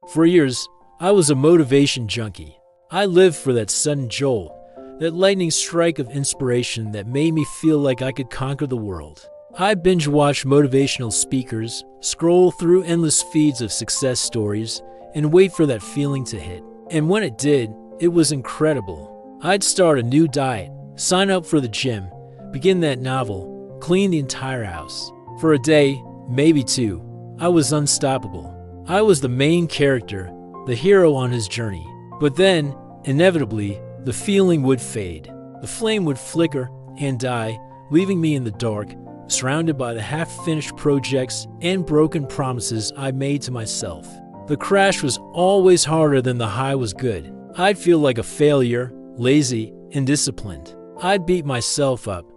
For years, I was a motivation junkie. I lived for that sudden jolt, that lightning strike of inspiration that made me feel like I could conquer the world. I binge-watch motivational speakers, scroll through endless feeds of success stories, and wait for that feeling to hit. And when it did, it was incredible. I'd start a new diet, sign up for the gym, begin that novel, clean the entire house. For a day, maybe two, I was unstoppable. I was the main character, the hero on his journey. But then, inevitably, the feeling would fade. The flame would flicker and die, leaving me in the dark, surrounded by the half-finished projects and broken promises I made to myself. The crash was always harder than the high was good. I'd feel like a failure, lazy, indisciplined. I'd beat myself up,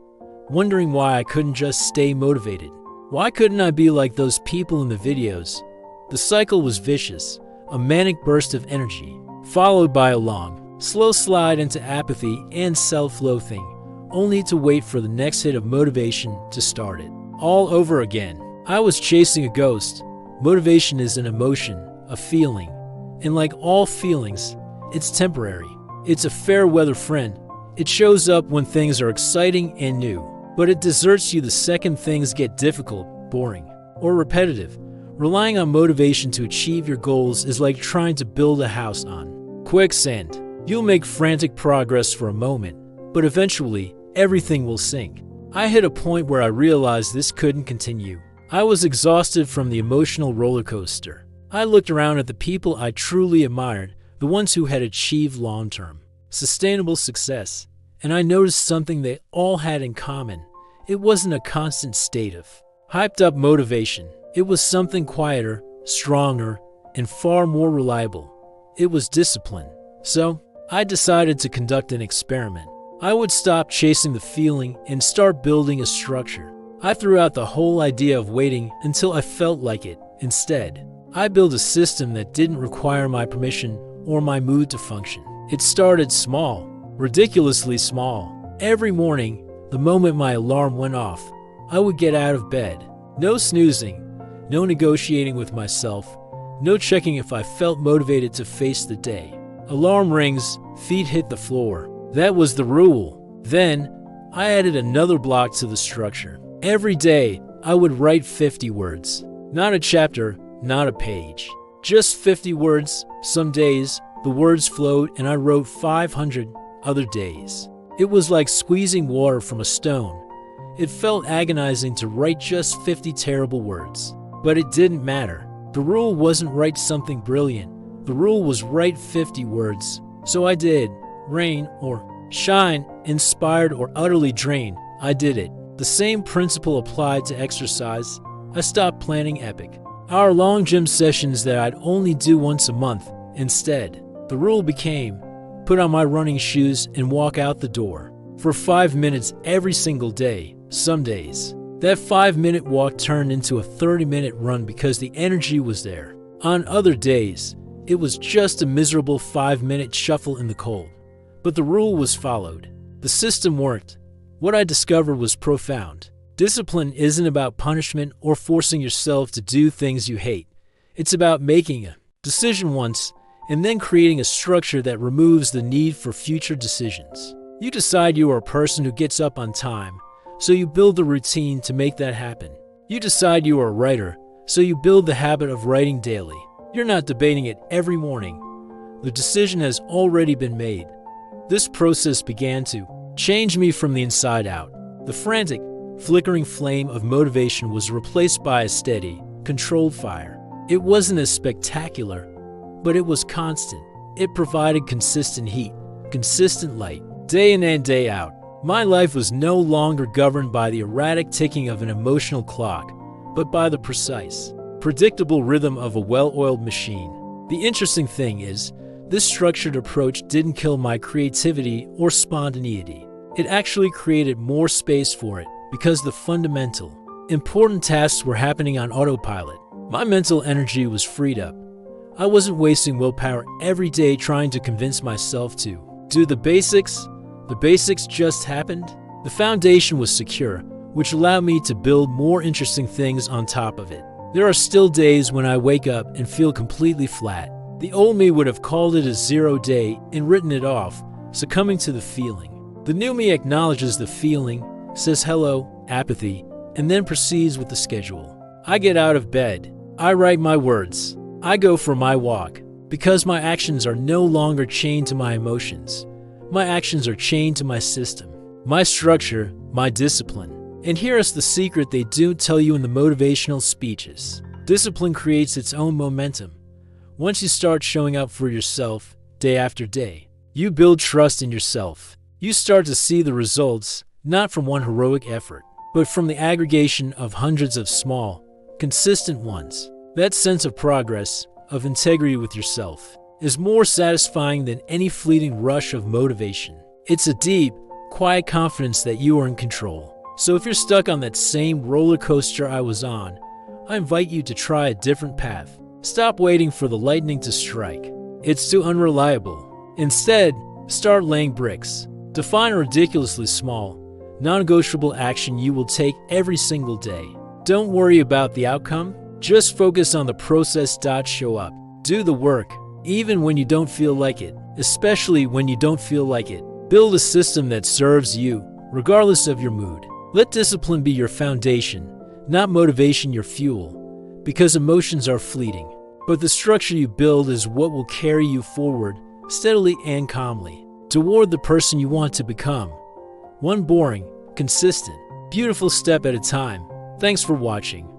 wondering why I couldn't just stay motivated. Why couldn't I be like those people in the videos? The cycle was vicious, a manic burst of energy, followed by a long, slow slide into apathy and self-loathing, only to wait for the next hit of motivation to start it all over again. I was chasing a ghost. Motivation is an emotion, a feeling, and like all feelings, it's temporary. It's a fair weather friend. It shows up when things are exciting and new, but it deserts you the second things get difficult, boring, or repetitive. Relying on motivation to achieve your goals is like trying to build a house on quicksand. You'll make frantic progress for a moment, but eventually, everything will sink. I hit a point where I realized this couldn't continue. I was exhausted from the emotional roller coaster. I looked around at the people I truly admired, the ones who had achieved long-term, sustainable success, and I noticed something they all had in common. It wasn't a constant state of hyped-up motivation. It was something quieter, stronger, and far more reliable. It was discipline. So, I decided to conduct an experiment. I would stop chasing the feeling and start building a structure. I threw out the whole idea of waiting until I felt like it. Instead, I built a system that didn't require my permission or my mood to function. It started small, ridiculously small. Every morning, the moment my alarm went off, I would get out of bed. No snoozing, no negotiating with myself, no checking if I felt motivated to face the day. Alarm rings, feet hit the floor. That was the rule. Then, I added another block to the structure. Every day, I would write 50 words. Not a chapter, not a page. Just 50 words. Some days, the words flowed and I wrote 500 other days. It was like squeezing water from a stone. It felt agonizing to write just 50 terrible words. But it didn't matter. The rule wasn't write something brilliant. The rule was write 50 words. So I did. Rain or shine, inspired or utterly drained, I did it. The same principle applied to exercise. I stopped planning epic, hour-long gym sessions that I'd only do once a month. Instead, the rule became, put on my running shoes and walk out the door. For 5 minutes every single day, some days. That 5-minute walk turned into a 30-minute run because the energy was there. On other days, it was just a miserable 5-minute shuffle in the cold. But the rule was followed. The system worked. What I discovered was profound. Discipline isn't about punishment or forcing yourself to do things you hate. It's about making a decision once and then creating a structure that removes the need for future decisions. You decide you are a person who gets up on time, so you build a routine to make that happen. You decide you are a writer, so you build the habit of writing daily. You're not debating it every morning. The decision has already been made. This process began to change me from the inside out. The frantic, flickering flame of motivation was replaced by a steady, controlled fire. It wasn't as spectacular, but it was constant. It provided consistent heat, consistent light, day in and day out. My life was no longer governed by the erratic ticking of an emotional clock, but by the precise, predictable rhythm of a well-oiled machine. The interesting thing is, this structured approach didn't kill my creativity or spontaneity. It actually created more space for it because the fundamental, important tasks were happening on autopilot. My mental energy was freed up. I wasn't wasting willpower every day trying to convince myself to do the basics. The basics just happened. The foundation was secure, which allowed me to build more interesting things on top of it. There are still days when I wake up and feel completely flat. The old me would have called it a 0 day and written it off, succumbing to the feeling. The new me acknowledges the feeling, says hello, apathy, and then proceeds with the schedule. I get out of bed. I write my words. I go for my walk. Because my actions are no longer chained to my emotions. My actions are chained to my system, my structure, my discipline. And here is the secret they don't tell you in the motivational speeches. Discipline creates its own momentum. Once you start showing up for yourself, day after day, you build trust in yourself. You start to see the results, not from one heroic effort, but from the aggregation of hundreds of small, consistent ones. That sense of progress, of integrity with yourself, is more satisfying than any fleeting rush of motivation. It's a deep, quiet confidence that you are in control. So if you're stuck on that same roller coaster I was on, I invite you to try a different path. Stop waiting for the lightning to strike. It's too unreliable. Instead, start laying bricks. Define a ridiculously small, non-negotiable action you will take every single day. Don't worry about the outcome. Just focus on the process. Show up. Do the work, even when you don't feel like it, especially when you don't feel like it. Build a system that serves you, regardless of your mood. Let discipline be your foundation, not motivation your fuel, because emotions are fleeting. But the structure you build is what will carry you forward, steadily and calmly, toward the person you want to become. One boring, consistent, beautiful step at a time. Thanks for watching.